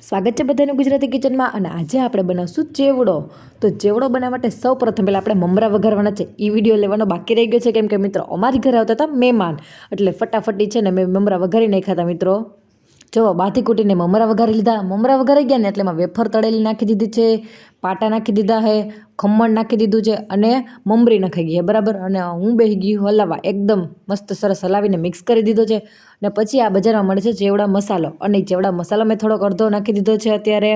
સ્વાગત છે બધાનું ગુજરાતી કિચનમાં અને આજે આપણે બનાવશું ચેવડો. તો ચેવડો બનાવવા માટે સૌ પ્રથમ પહેલાં આપણે મમરા વઘારવાના છે. એ વિડીયો લેવાનો બાકી રહી ગયો છે કેમ કે મિત્રો અમારી ઘરે આવતા હતા મહેમાન, એટલે ફટાફટી છે ને મેં મમરા વઘારી નાખ્યા હતા મિત્રો. જો બાથી કૂટીને મમરા વઘારી લીધા. મમરા વઘારી ગયા ને એટલે એમાં વેફર તળેલી નાખી દીધી છે, પાટા નાખી દીધા છે, ખમણ નાખી દીધું છે અને મમરી નાખી ગઈ બરાબર. અને હું બેસી ગયું હલાવવા, એકદમ મસ્ત સરસ હલાવીને મિક્સ કરી દીધો છે. અને પછી આ બજારમાં મળે છે ચેવડા મસાલો, અને એ ચેવડા મસાલો મેં થોડોક અડધો નાખી દીધો છે અત્યારે.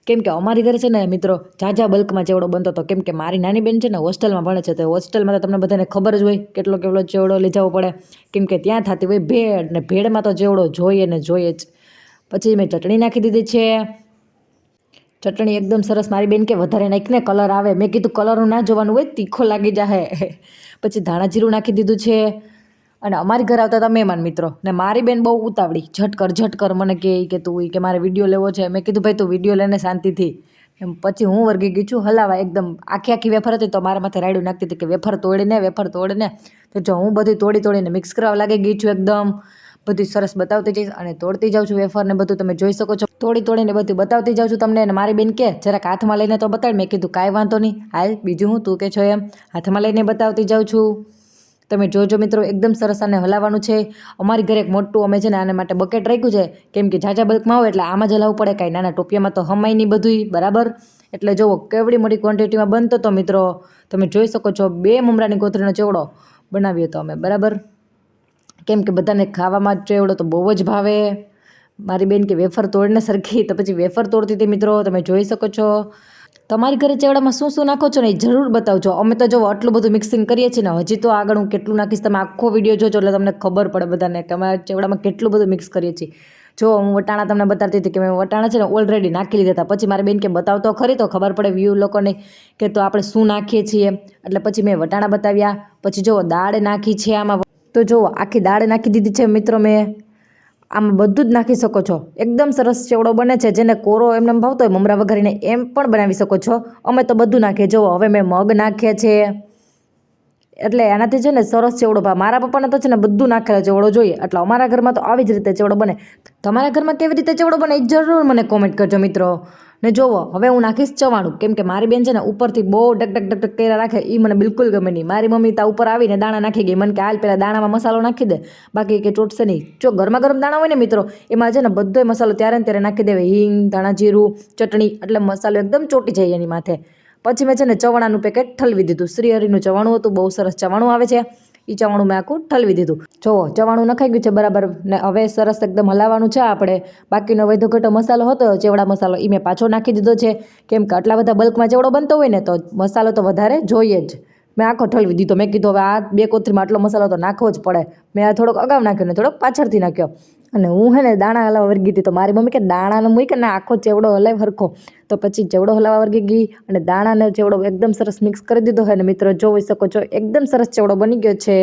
કેમ કે અમારી ઘરે છે ને મિત્રો ઝાઝા બલ્કમાં ચેવડો બનતો હતો, કેમ કે મારી નાની બેન છે ને હોસ્ટેલમાં ભણે છે. તો હોસ્ટેલમાં તો તમને બધાને ખબર જ હોય કેટલો ચેવડો લઈ જવો પડે, કેમ કે ત્યાં થતી હોય ભેળ, ને ભેળમાં તો ચેવડો જોઈએ ને જોઈએ જ. પછી મેં ચટણી નાખી દીધી છે. ચટણી એકદમ સરસ, મારી બેન કે વધારે નાખીને કલર આવે. મેં કીધું કલરનું ના જોવાનું હોય, તીખો લાગી જાય. પછી ધાણા જીરું નાખી દીધું છે. અને અમારી ઘરે આવતા હતા મહેમાન મિત્રો, ને મારી બેન બહુ ઉતાવળી, ઝટકર મને કે તું કે મારે વિડીયો લેવો છે. મેં કીધું ભાઈ તું વિડીયો લઈને શાંતિથી. એમ પછી હું વર્ગી ગઈ છું હલાવા, એકદમ આખી વેફર હતી તો મારા માથે રાયડું નાખતી હતી કે વેફર તોડીને. તો જો હું બધી તોડીને મિક્સ કરવા લાગી ગઈ છું, એકદમ બધી સરસ બતાવતી જઈશ અને તોડતી જાઉં છું વેફર ને બધું. તમે જોઈ શકો છો તોડીને બધું બતાવતી જાઉં છું તમને. અને મારી બેન કે જરાક હાથમાં લઈને તો બતાડ. મેં કીધું કાંઈ વાંધો નહીં, હાલ બીજું હું તું કે છો એમ, હાથમાં લઈને બતાવતી જાઉં છું. તમે જોજો મિત્રો, એકદમ સરસ આને હલાવવાનું છે. અમારી ઘરે એક મોટું અમે છે ને આને માટે બકેટ રાખ્યું છે, કેમ કે ઝાઝા બલ્કમાં હોય એટલે આમાં જ હલાવવું પડે, કાંઈ નાના ટોપિયામાં તો હમાય નહીં બધું બરાબર. એટલે જુઓ કેવડી મોટી ક્વોન્ટિટીમાં બનતો હતો મિત્રો. તમે જોઈ શકો છો 2 મમરાની કોથળીનો ચેવડો બનાવ્યો હતો અમે બરાબર. કેમ કે બધાને ખાવામાં ચેવડો તો બહુ જ ભાવે. મારી બેન કે વેફર તોડને સરખી, તો પછી વેફર તોડતી હતી મિત્રો. તમે જોઈ શકો છો. તમારી ઘરે ચેવડામાં શું નાખો છો ને એ જરૂર બતાવજો. અમે તો જો આટલું બધું મિક્સિંગ કરીએ છીએ ને, હજી તો આગળ હું કેટલું નાખીશ તમે આખો વિડીયો જોજો એટલે તમને ખબર પડે બધાને કે અમે ચેવડામાં કેટલું બધું મિક્સ કરીએ છીએ. જો હું વટાણા તમને બતાવતી હતી કે મેં વટાણા છે ને ઓલરેડી નાખી લીધા હતા. પછી મારી બેન કે બતાવતો ખરી તો ખબર પડે વ્યૂ લોકોને કે તો આપણે શું નાખીએ છીએ. એટલે પછી મેં વટાણા બતાવ્યા. પછી જુઓ દાળ નાખી છે આમાં. તો જુઓ આખી દાળ નાખી દીધી છે મિત્રો મેં. આમાં બધું જ નાખી શકો છો. એકદમ સરસ ચેવડો બને છે. જેને કોરો એમને ભાવતો હોય મમરા વઘારીને એમ પણ બનાવી શકો છો. અમે તો બધું નાખીએ. જુઓ હવે મેં મગ નાખ્યા છે, એટલે એનાથી છે ને સરસ ચેવડો ભાવે. મારા પપ્પાને તો છે ને બધું નાખેલો ચેવડો જોઈએ, એટલે અમારા ઘરમાં તો આવી જ રીતે ચેવડો બને. તમારા ઘરમાં કેવી રીતે ચેવડો બને એ જરૂર મને કોમેન્ટ કરજો મિત્રો. ને જોવો હવે હું નાખીશ ચવાણું, કેમ કે મારી બેન છે ને ઉપરથી બહુ ડક કર્યા રાખે, એ મને બિલકુલ ગમે નહીં. મારી મમ્મી તા ઉપર આવીને દાણા નાખી ગઈ. મને કે હાલ પહેલાં દાણામાં મસાલો નાખી દે, બાકી કે ચોટશે નહીં. જો ગરમા ગરમ દાણા હોય ને મિત્રો, એમાં છે ને બધોય મસાલો ત્યારે ને ત્યારે નાખી દેવે, હિંગ, ધાણા જીરું, ચટણી, એટલે મસાલો એકદમ ચોટી જાય એની માથે. પછી મેં છે ને ચવાણાનું પેકેટ ઠલવી દીધું. શ્રીહરિનું ચવાણું હતું, બહુ સરસ ચવાણું આવે છે. એ ચવાણું મેં આખું ઠલવી દીધું. જુઓ ચવાણું નખાઈ ગયું છે બરાબર. ને હવે સરસ એકદમ હલાવવાનું છે આપણે. બાકીનો વધો ઘટો મસાલો હતો ચેવડા મસાલો, એ મેં પાછો નાખી દીધો છે. કેમ કે આટલા બધા બલ્કમાં ચેવડો બનતો હોય ને તો મસાલો તો વધારે જોઈએ જ. મેં આખો ઠલવી દીધો. મેં કીધું હવે આ 2 કોથળીમાં આટલો મસાલો તો નાખવો જ પડે. મેં આ થોડોક અગાઉ નાખ્યો ને થોડોક પાછળથી નાખ્યો. અને હું હે ને દાણા હલાવવા વર્ગી હતી, તો મારી મમ્મી કે દાણાને મૂકી ને આખો ચેવડો હલાવ હરખો. તો પછી ચેવડો હલાવવા વર્ગી ગઈ અને દાણાને ચેવડો એકદમ સરસ મિક્સ કરી દીધો હોય ને મિત્રો જોઈ શકો છો એકદમ સરસ ચેવડો બની ગયો છે.